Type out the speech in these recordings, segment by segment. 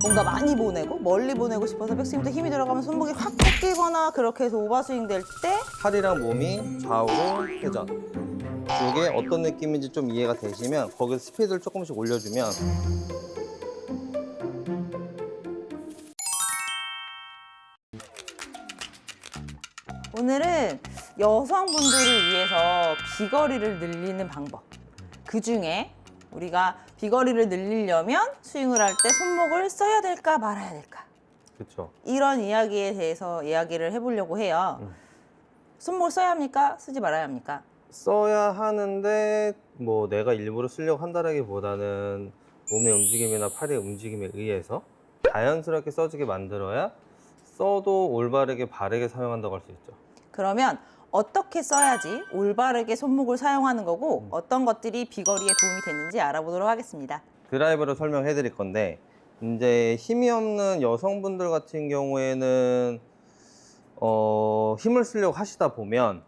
뭔가 많이 보내고 멀리 보내고 싶어서 백스윙 때 힘이 들어가면 손목이 확 꺾이거나 그렇게 해서 오버스윙 될 때 팔이랑 몸이 좌우로 회전. 이게 어떤 느낌인지 좀 이해가 되시면 거기서 스피드를 조금씩 올려주면 오늘은 여성분들을 위해서 비거리를 늘리는 방법. 그 중에 우리가 비거리를 늘리려면 스윙을 할 때 손목을 써야 될까 말아야 될까. 그렇죠. 이런 이야기에 대해서 이야기를 해보려고 해요. 손목을 써야 합니까? 쓰지 말아야 합니까? 써야 하는데 뭐 내가 일부러 쓰려고 한다라기보다는 몸의 움직임이나 팔의 움직임에 의해서 자연스럽게 써지게 만들어야 써도 올바르게 바르게 사용한다고 할 수 있죠. 그러면 어떻게 써야지 올바르게 손목을 사용하는 거고 어떤 것들이 비거리에 도움이 되는지 알아보도록 하겠습니다. 드라이버로 설명해 드릴 건데 이제 힘이 없는 여성분들 같은 경우에는 힘을 쓰려고 하시다 보면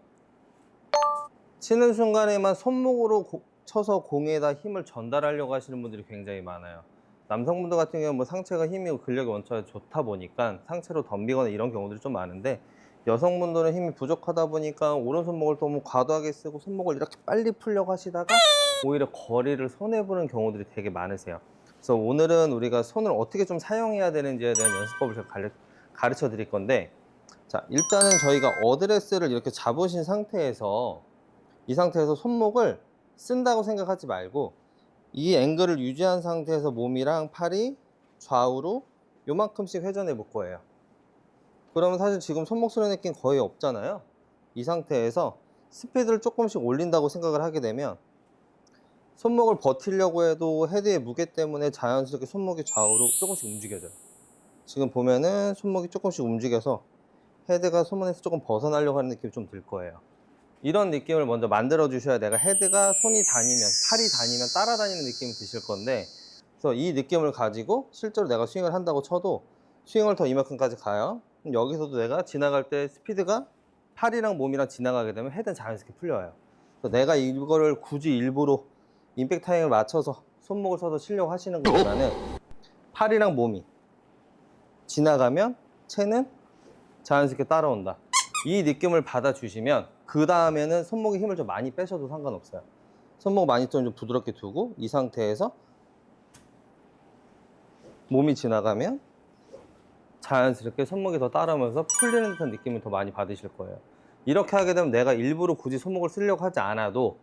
치는 순간에만 손목으로 쳐서 공에다 힘을 전달하려고 하시는 분들이 굉장히 많아요. 남성분들 같은 경우는 뭐 상체가 힘이 근력이 원체 좋다 보니까 상체로 덤비거나 이런 경우들이 좀 많은데 여성분들은 힘이 부족하다 보니까 오른손목을 너무 과도하게 쓰고 손목을 이렇게 빨리 풀려고 하시다가 오히려 거리를 손해보는 경우들이 되게 많으세요. 그래서 오늘은 우리가 손을 어떻게 좀 사용해야 되는지에 대한 연습법을 제가 가르쳐 드릴 건데, 자, 일단은 저희가 어드레스를 이렇게 잡으신 상태에서 이 상태에서 손목을 쓴다고 생각하지 말고 이 앵글을 유지한 상태에서 몸이랑 팔이 좌우로 요만큼씩 회전해 볼 거예요. 그러면 사실 지금 손목 쓰는 느낌 거의 없잖아요. 이 상태에서 스피드를 조금씩 올린다고 생각을 하게 되면 손목을 버티려고 해도 헤드의 무게 때문에 자연스럽게 손목이 좌우로 조금씩 움직여져요. 지금 보면은 손목이 조금씩 움직여서 헤드가 손목에서 조금 벗어나려고 하는 느낌이 좀 들 거예요. 이런 느낌을 먼저 만들어 주셔야 내가 헤드가 손이 다니면, 팔이 다니면 따라다니는 느낌이 드실 건데, 그래서 이 느낌을 가지고 실제로 내가 스윙을 한다고 쳐도 스윙을 더 이만큼까지 가요. 그럼 여기서도 내가 지나갈 때 스피드가 팔이랑 몸이랑 지나가게 되면 헤드는 자연스럽게 풀려요. 그래서 내가 이거를 굳이 일부러 임팩트 타임을 맞춰서 손목을 써서 치려고 하시는 것보다는 팔이랑 몸이 지나가면 채는 자연스럽게 따라온다. 이 느낌을 받아주시면 그 다음에는 손목에 힘을 좀 많이 빼셔도 상관없어요. 손목 많이 좀 부드럽게 두고 이 상태에서 몸이 지나가면 자연스럽게 손목이 더 따라오면서 풀리는 듯한 느낌을 더 많이 받으실 거예요. 이렇게 하게 되면 내가 일부러 굳이 손목을 쓰려고 하지 않아도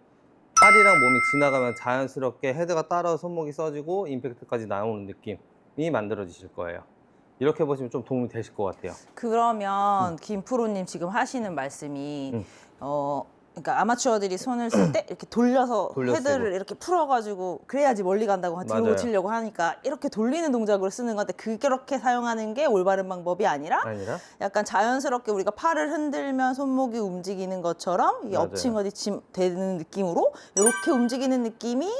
팔이랑 몸이 지나가면 자연스럽게 헤드가 따라서 손목이 써지고 임팩트까지 나오는 느낌이 만들어지실 거예요. 이렇게 보시면 좀 도움이 되실 것 같아요. 그러면 김프로님 지금 하시는 말씀이 그러니까 아마추어들이 손을 쓸 때 이렇게 돌려서 헤드를 이렇게 풀어가지고 그래야지 멀리 간다고 맞아요. 뒤로 치려고 하니까 이렇게 돌리는 동작으로 쓰는 건데 그렇게 사용하는 게 올바른 방법이 아니라 약간 자연스럽게 우리가 팔을 흔들면 손목이 움직이는 것처럼 이 맞아요. 엎칭어디침 되는 느낌으로 이렇게 움직이는 느낌이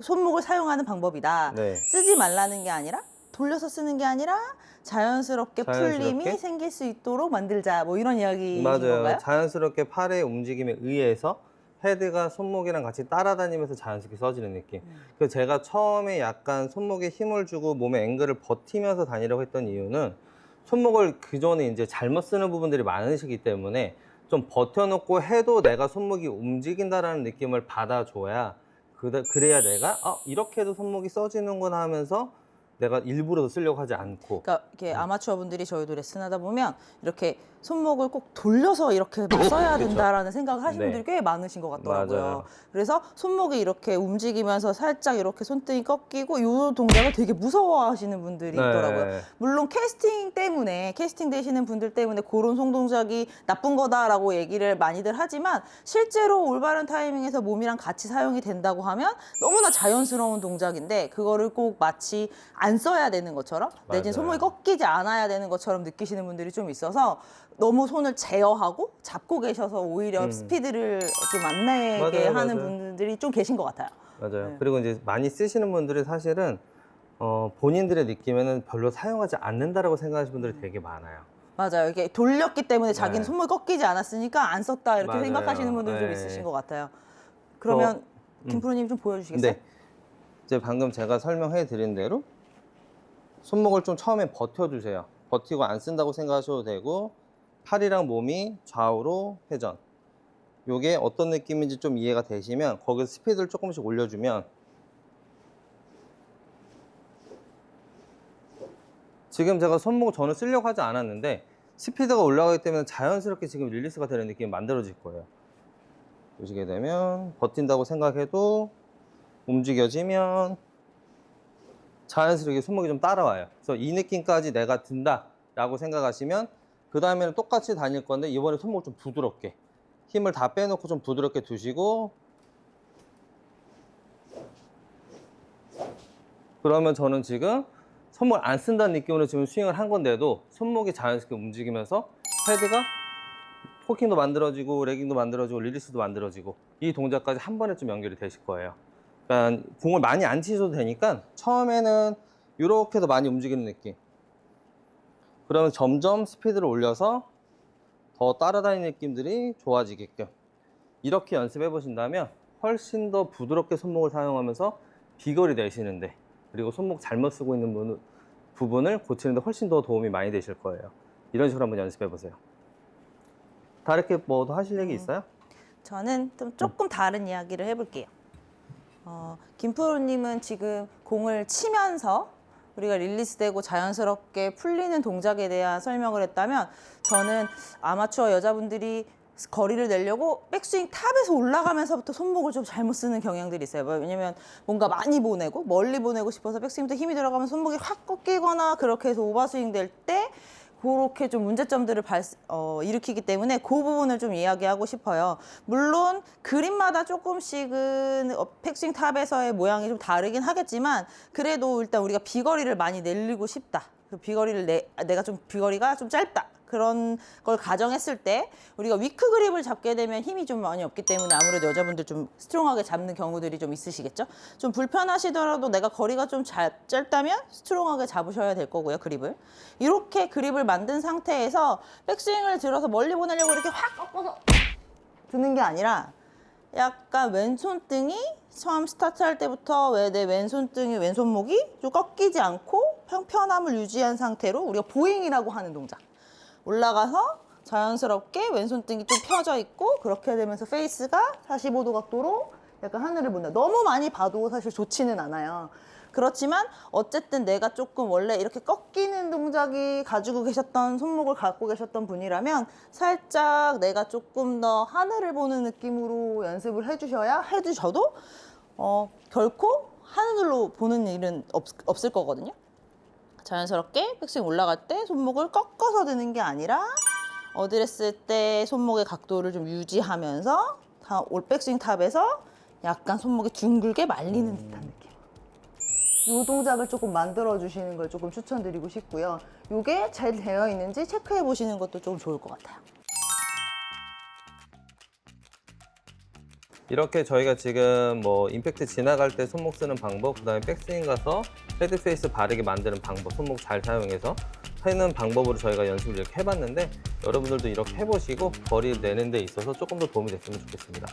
손목을 사용하는 방법이다. 네. 쓰지 말라는 게 아니라 돌려서 쓰는 게 아니라 자연스럽게 풀림이 생길 수 있도록 만들자 뭐 이런 이야기인 건가요? 자연스럽게 팔의 움직임에 의해서 헤드가 손목이랑 같이 따라다니면서 자연스럽게 써지는 느낌. 그래서 제가 처음에 약간 손목에 힘을 주고 몸의 앵글을 버티면서 다니려고 했던 이유는 손목을 그전에 이제 잘못 쓰는 부분들이 많으시기 때문에 좀 버텨놓고 해도 내가 손목이 움직인다라는 느낌을 받아줘야 그래야 내가 이렇게 해도 손목이 써지는구나 하면서 내가 일부러 쓰려고 하지 않고. 그러니까 이렇게 아마추어 분들이 저희도 레슨하다 보면 이렇게 손목을 꼭 돌려서 이렇게 써야 된다라는 생각을 하시는 분들이 꽤 많으신 것 같더라고요. 맞아요. 그래서 손목이 이렇게 움직이면서 살짝 이렇게 손등이 꺾이고 이 동작을 되게 무서워하시는 분들이 있더라고요. 물론 캐스팅 되시는 분들 때문에 그런 손 동작이 나쁜 거다라고 얘기를 많이들 하지만 실제로 올바른 타이밍에서 몸이랑 같이 사용이 된다고 하면 너무나 자연스러운 동작인데 그거를 꼭 마치 안 써야 되는 것처럼 내지는 손목이 꺾이지 않아야 되는 것처럼 느끼시는 분들이 좀 있어서 너무 손을 제어하고 잡고 계셔서 오히려 스피드를 좀 안 내게 하는 분들이 좀 계신 것 같아요. 맞아요. 네. 그리고 이제 많이 쓰시는 분들이 사실은 본인들의 느낌에는 별로 사용하지 않는다라고 생각하시는 분들이 되게 많아요. 맞아요. 이게 돌렸기 때문에 자기는 손목이 꺾이지 않았으니까 안 썼다 이렇게 생각하시는 분들 좀 있으신 것 같아요. 그러면 김프로님 좀 보여주시겠어요? 네. 이제 방금 제가 설명해 드린 대로 손목을 좀 처음에 버텨주세요. 버티고 안 쓴다고 생각하셔도 되고, 팔이랑 몸이 좌우로 회전. 요게 어떤 느낌인지 좀 이해가 되시면 거기서 스피드를 조금씩 올려주면, 지금 제가 손목을 저는 쓰려고 하지 않았는데 스피드가 올라가기 때문에 자연스럽게 지금 릴리스가 되는 느낌이 만들어질 거예요. 보시게 되면 버틴다고 생각해도 움직여지면 자연스럽게 손목이 좀 따라와요. 그래서 이 느낌까지 내가 든다 라고 생각하시면 그 다음에는 똑같이 다닐 건데 이번에 손목을 좀 부드럽게, 힘을 다 빼놓고 좀 부드럽게 두시고, 그러면 저는 지금 손목을 안 쓴다는 느낌으로 지금 스윙을 한 건데도 손목이 자연스럽게 움직이면서 헤드가 포킹도 만들어지고 레깅도 만들어지고 릴리스도 만들어지고 이 동작까지 한 번에 좀 연결이 되실 거예요. 그러니까 공을 많이 안 치셔도 되니까 처음에는 이렇게도 많이 움직이는 느낌. 그러면 점점 스피드를 올려서 더 따라다니는 느낌들이 좋아지게끔 이렇게 연습해 보신다면 훨씬 더 부드럽게 손목을 사용하면서 비거리 내시는데, 그리고 손목 잘못 쓰고 있는 부분을 고치는데 훨씬 더 도움이 많이 되실 거예요. 이런 식으로 한번 연습해 보세요. 다르게 뭐 더 하실 얘기 있어요? 저는 좀 조금 다른 이야기를 해볼게요. 김프로님은 지금 공을 치면서 우리가 릴리스되고 자연스럽게 풀리는 동작에 대한 설명을 했다면, 저는 아마추어 여자분들이 거리를 내려고 백스윙 탑에서 올라가면서부터 손목을 좀 잘못 쓰는 경향들이 있어요. 왜냐면 뭔가 많이 보내고 멀리 보내고 싶어서 백스윙부터 힘이 들어가면 손목이 확 꺾이거나 그렇게 해서 오버스윙 될 때 그렇게 좀 문제점들을 일으키기 때문에 그 부분을 좀 이야기하고 싶어요. 물론 그림마다 조금씩은 백스윙 탑에서의 모양이 좀 다르긴 하겠지만, 그래도 일단 우리가 비거리를 많이 내리고 싶다. 그 비거리를 내가 좀 비거리가 좀 짧다. 그런 걸 가정했을 때 우리가 위크 그립을 잡게 되면 힘이 좀 많이 없기 때문에 아무래도 여자분들 좀 스트롱하게 잡는 경우들이 좀 있으시겠죠. 좀 불편하시더라도 내가 거리가 좀 짧다면 스트롱하게 잡으셔야 될 거고요. 그립을 이렇게 그립을 만든 상태에서 백스윙을 들어서 멀리 보내려고 이렇게 확 꺾어서 드는 게 아니라, 약간 왼손등이 처음 스타트할 때부터 왜 내 왼손등이 왼손목이 좀 꺾이지 않고 평편함을 유지한 상태로 우리가 보잉이라고 하는 동작, 올라가서 자연스럽게 왼손등이 좀 펴져 있고, 그렇게 되면서 페이스가 45도 각도로 약간 하늘을 본다. 너무 많이 봐도 사실 좋지는 않아요. 그렇지만 어쨌든 내가 조금 원래 이렇게 꺾이는 동작이 가지고 계셨던 손목을 갖고 계셨던 분이라면 살짝 내가 조금 더 하늘을 보는 느낌으로 연습을 해주셔도 결코 하늘로 보는 일은 없을 거거든요. 자연스럽게 백스윙 올라갈 때 손목을 꺾어서 드는 게 아니라 어드레스 때 손목의 각도를 좀 유지하면서 백스윙 탑에서 약간 손목이 둥글게 말리는 듯한 느낌. 이 동작을 조금 만들어 주시는 걸 조금 추천드리고 싶고요. 이게 잘 되어 있는지 체크해 보시는 것도 좀 좋을 것 같아요. 이렇게 저희가 지금 뭐 임팩트 지나갈 때 손목 쓰는 방법, 그 다음에 백스윙 가서 헤드 페이스 바르게 만드는 방법, 손목 잘 사용해서 하는 방법으로 저희가 연습을 이렇게 해봤는데, 여러분들도 이렇게 해보시고 거리를 내는 데 있어서 조금 더 도움이 됐으면 좋겠습니다.